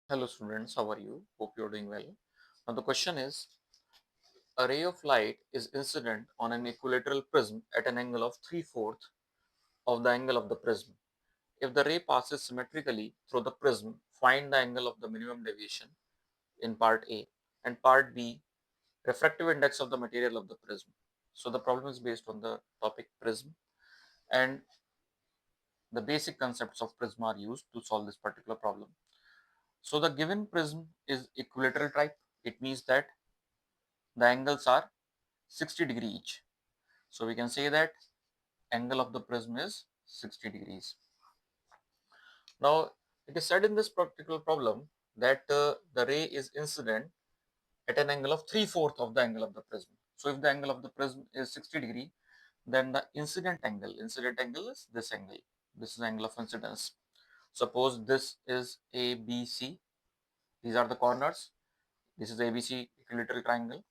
Hello students, how are you? Hope you're doing well. Now the question is, a ray of light is incident on an equilateral prism at an angle of 3/4 of the angle of the prism. If the ray passes symmetrically through the prism, find the angle of the minimum deviation in part A and part B, refractive index of the material of the prism. So the problem is based on the topic prism, and the basic concepts of prism are used to solve this particular problem. So the given prism is equilateral type. It means that the angles are 60° each. So we can say that angle of the prism is 60 degrees. Now it is said in this particular problem that the ray is incident at an angle of 3/4 of the angle of the prism. So if the angle of the prism is 60°, then the incident angle is this angle. This is the angle of incidence. Suppose this is ABC. These are the corners. This is ABC equilateral triangle.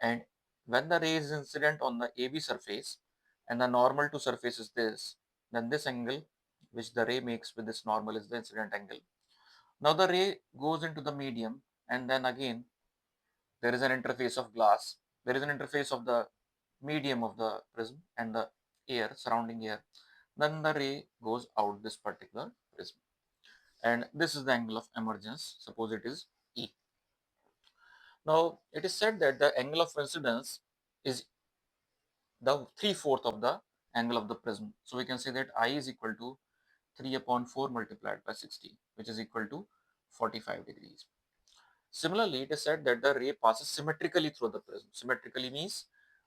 And when the ray is incident on the AB surface and the normal to surface is this, then this angle which the ray makes with this normal is the incident angle. Now the ray goes into the medium, and then again there is an interface of glass. There is an interface of the medium of the prism and the air, surrounding air. Then the ray goes out this particular prism. And this is the angle of emergence. Suppose it is E. Now it is said that the angle of incidence is the 3/4 of the angle of the prism. So we can say that I is equal to 3 upon 4 multiplied by 60, which is equal to 45 degrees. Similarly, it is said that the ray passes symmetrically through the prism. Symmetrically means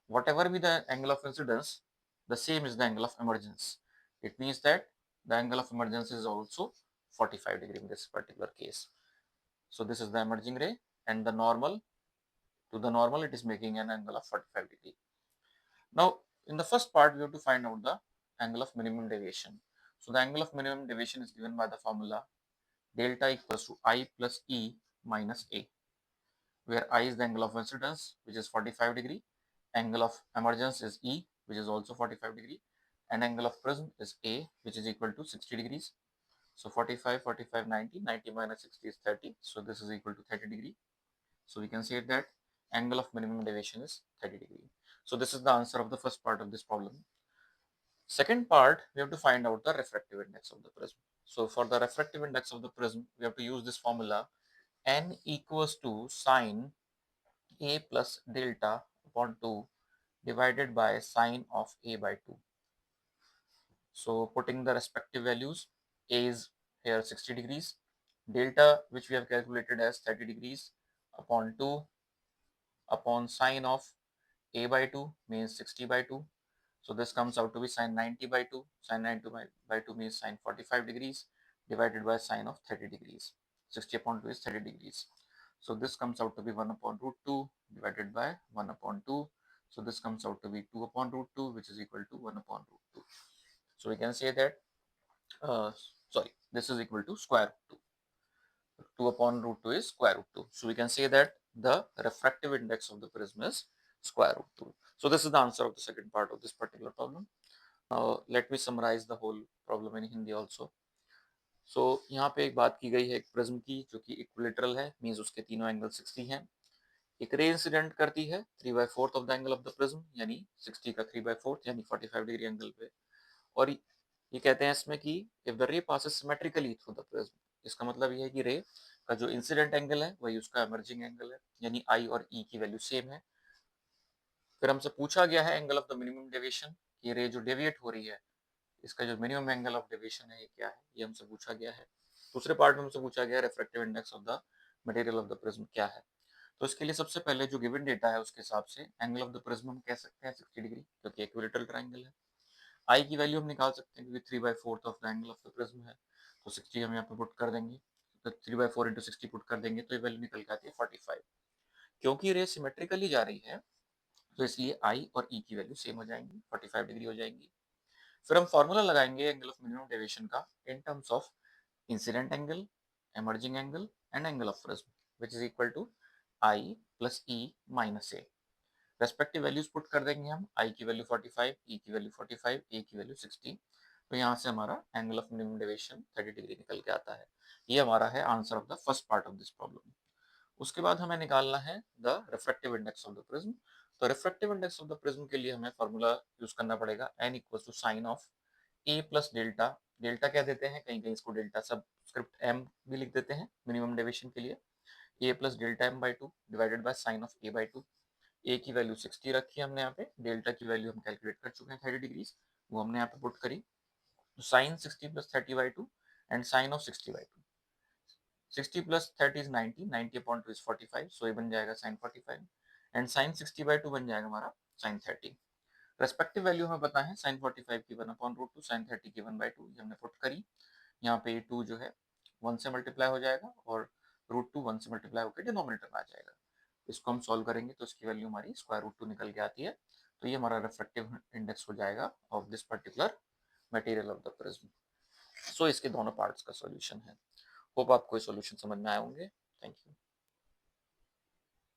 whatever be the angle of incidence, the same is the angle of emergence. It means that the angle of emergence is also 45 degree in this particular case. So this is the emerging ray, and the normal to the normal, it is making an angle of 45 degree. Now, in the first part, we have to find out the angle of minimum deviation. So the angle of minimum deviation is given by the formula delta equals to I plus E minus A, where I is the angle of incidence, which is 45 degree. Angle of emergence is E, which is also 45 degree. And angle of prism is A, which is equal to 60 degrees. So 45, 45, 90, 90 minus 60 is 30. So this is equal to 30 degree. So we can say that angle of minimum deviation is 30 degree. So this is the answer of the first part of this problem. Second part, we have to find out the refractive index of the prism. So for the refractive index of the prism, we have to use this formula n equals to sine a plus delta upon 2 divided by sine of a by 2. So putting the respective values, a is here 60 degrees, delta which we have calculated as 30 degrees upon 2 upon sine of a by 2 means 60 by 2. So this comes out to be sine 90 by 2. Sine 90 by 2 means sine 45 degrees divided by sine of 30 degrees. 60 upon 2 is 30 degrees. So this comes out to be 1 upon root 2 divided by 1 upon 2. So this comes out to be 2 upon root 2, which is equal to 1 upon root 2. So we can say that, this is equal to square root 2. 2 upon root 2 is square root 2. So we can say that the refractive index of the prism is square root 2. So this is the answer of the second part of this particular problem. Let me summarize the whole problem in Hindi also. So यहाँ पे एक बात की गई है एक prism की जो कि इक्विलेटरल है, मींस उसके तीनों एंगल 60 हैं. एक रे इंसिडेंट करती है 3/4 of the angle of the prism, यानी 60 का 3/4 यानी 45 डिग्री एंगल पे. और ये कहते हैं इसमें कि if the ray passes symmetrically through the prism, इसका मतलब ये है कि रे का जो इंसिडेंट एंगल है वही उसका इमर्जिंग एंगल है, यानी आई और ई की वैल्यू सेम है. फिर हमसे पूछा गया है angle of the minimum deviation, ये रे जो डेविएट हो रही है इसका जो मिनिमम एंगल ऑफ डेविएशन है ये क्या है, ये हमसे पूछा गया है. दूसरे पार्ट में हमसे पूछा गया है refractive index of the material of the prism क्या है. तो इसके लिए सबसे पहले जो गिवन डेटा है उसके हिसाब से एंगल ऑफ द प्रिज्म हम कह सकते हैं 60 डिग्री, क्योंकि इक्विलेटरल ट्रायंगल है. आई की वैल्यू हम निकाल सकते हैं क्योंकि 3/4 of the angle of the prism है, तो 60 हम यहाँ पे पुट कर देंगे. तो 3/4 इंटू 60 पुट कर देंगे तो ये वैल्यू निकल के आती है 45. क्योंकि रे सिमेट्रिकली जा रही है तो इसलिए आई और ई की वैल्यू सेम हो जाएंगी, 45 डिग्री हो जाएंगी. फिर हम फॉर्मूला लगाएंगे एंगल ऑफ मिनिमम डेविएशन का in terms of incident angle, emerging angle and angle of prism, which is equal to I plus E minus A. Respective values put कर देंगे हम, I की वैल्यू 45, E की value 45, A की value 60. तो यहाँ से हमारा angle of minimum deviation 30 degree निकल के आता है। ये हमारा है answer of the first part of this problem. उसके बाद हमें निकालना है the refractive index of the prism. तो refractive index of the prism के लिए हमें फॉर्मूला यूज करना पड़ेगा n equal to sine of a plus delta. Delta क्या देते हैं, कहीं कहीं इसको डेल्टा सबस्क्रिप्ट m भी लिख देते हैं मिनिमम डेविएशन के लिए। A plus delta M by two divided by sine of A by two. A की वैल्यू 60 रखी है हमने यहाँ पे, डेल्टा की वैल्यू हम कैलकुलेट कर चुके हैं 30 डिग्रीज, वो हमने यहाँ पे पुट करी। तो sine 60 plus 30 by two and sine of 60 by two. 60 plus 30 is 90, 90 upon 2 is 45, so ये बन जाएगा sin 45 एंड sin 60 बाई 2 बन जाएगा हमारा sin 30। रेस्पेक्टिव वैल्यू हमें पता है sin 45 की 1 अपॉन रूट टू, sin 30 की 1 बाई 2, ये हमने पुट करी। यहाँ पे ये 2 जो है 1 से मल्टीप्लाई हो जाएगा और रूट टू 1 से मल्टीप्लाई होकर डिनोमिनेटर में आ जाएगा। इसको हम सॉल्व करेंगे तो इसकी वैल्यू हमारी स्क्वायर रूट 2 निकल के आती है। तो ये हमारा रिफ्रैक्टिव इंडेक्स हो जाएगा of this particular material of the prism. So इसके दोनों पार्ट्स का सॉल्यूशन है। होप आपको ये सॉल्यूशन समझ में आए होंगे। Thank you.